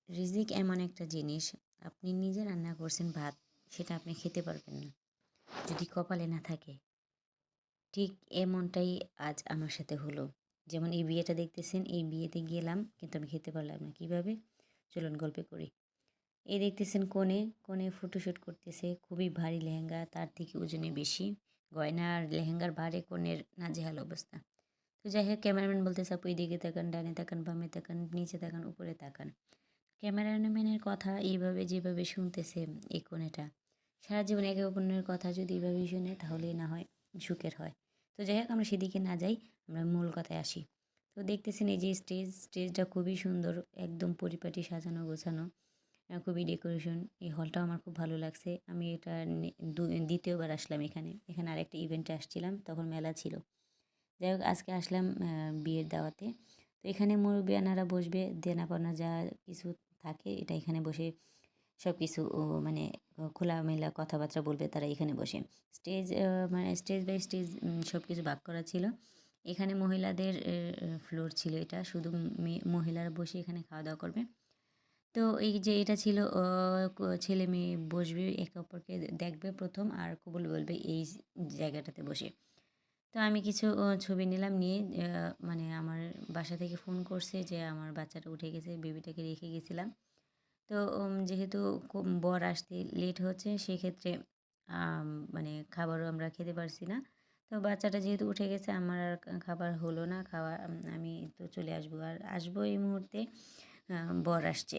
রিজিক এমন একটা জিনিস, আপনি নিজে রান্না করছেন ভাত, সেটা আপনি খেতে পারবেন না যদি কপালে না থাকে। ঠিক এমনটাই আজ আমার সাথে হলো। যেমন এই বিয়েটা দেখতেছেন, এই বিয়েতে গেলাম কিন্তু আমি খেতে পারলাম না। কীভাবে? চলুন গল্পে করি। এই দেখতেছেন কনে ফটোশ্যুট করতেছে, খুবই ভারী লেহেঙ্গা, তার থেকে ওজনে বেশি। গয়না আর লেহেঙ্গার ভারে কনের নাজেহাল অবস্থা। তো যাই হোক, ক্যামেরাম্যান বলতেছে, আপু এদিকে তাকান, ডানে তাকান, বামে তাকান, নিচে তাকান, উপরে তাকান। ক্যামেরাম্যানের কথা এইভাবে যেভাবে শুনতেছে এই কনেটা, সারা জীবন একে অপরের কথা যদি এইভাবেই শুনে তাহলে না হয় সুখের হয়। তো যাই হোক, আমরা সেদিকে না যাই, আমরা মূল কথায় আসি। তো দেখতেছেন এই যে স্টেজটা খুবই সুন্দর, একদম পরিপাটি সাজানো গোছানো, খুবই ডেকোরেশন। এই হলটাও আমার খুব ভালো লাগছে। আমি এটা দ্বিতীয়বার আসলাম এখানে। এখানে আরেকটা ইভেন্টে আসছিলাম, তখন মেলা ছিল। যাই হোক, আজকে আসলাম বিয়ের দাওয়াতে। তো এখানে মুরব্বিয়ানারা বসবে, দেনা পাওনা যা কিছু থাকে এটা এখানে বসে সব কিছু মানে খোলামেলা কথাবার্তা বলবে তারা এখানে বসে। মানে স্টেজ বাই স্টেজ সব কিছু ভাগ করা ছিল। এখানে মহিলাদের ফ্লোর ছিল, এটা শুধু মহিলারা বসে এখানে খাওয়া দাওয়া করবে। তো এই যে এটা ছিল, ছেলে মেয়ে বসবে, একে অপরকে দেখবে প্রথম, আর কবুল বলবে এই জায়গাটাতে বসে। তো আমি কিছু ছবি নিলাম, নিয়ে মানে আমার বাসা থেকে ফোন করছে যে আমার বাচ্চাটা উঠে গেছে, বেবিটাকে রেখে গেছিলাম। তো যেহেতু বর আসতে লেট হচ্ছে, সেক্ষেত্রে মানে খাবারও আমরা খেতে পারছি না। তো বাচ্চাটা যেহেতু উঠে গেছে, আমার আর খাবার হলো না খাওয়া। আমি তো চলে আসবো, আর আসবো এই মুহূর্তে বর আসছে।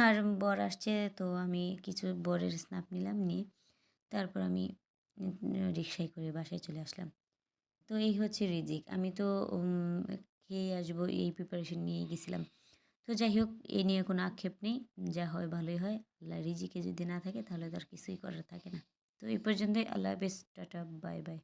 আর বর আসছে, তো আমি কিছু বরের স্ন্যাপ নিলাম, নিয়ে তারপর আমি রিক্সায় করে বাসায় চলে আসলাম। তো এই হচ্ছে রিজিক। আমি তো খেয়ে আসবো এই প্রিপারেশন নিয়েই গেছিলাম। তো যাই হোক, এ নিয়ে কোনো আক্ষেপ নেই। যা হয় ভালোই হয়। আল্লাহ রিজিকে যদি না থাকে তাহলে তো আর কিছুই করার থাকে না। তো এই পর্যন্তই। আল্লাহ হাফেজ, টাটা, বাই বাই।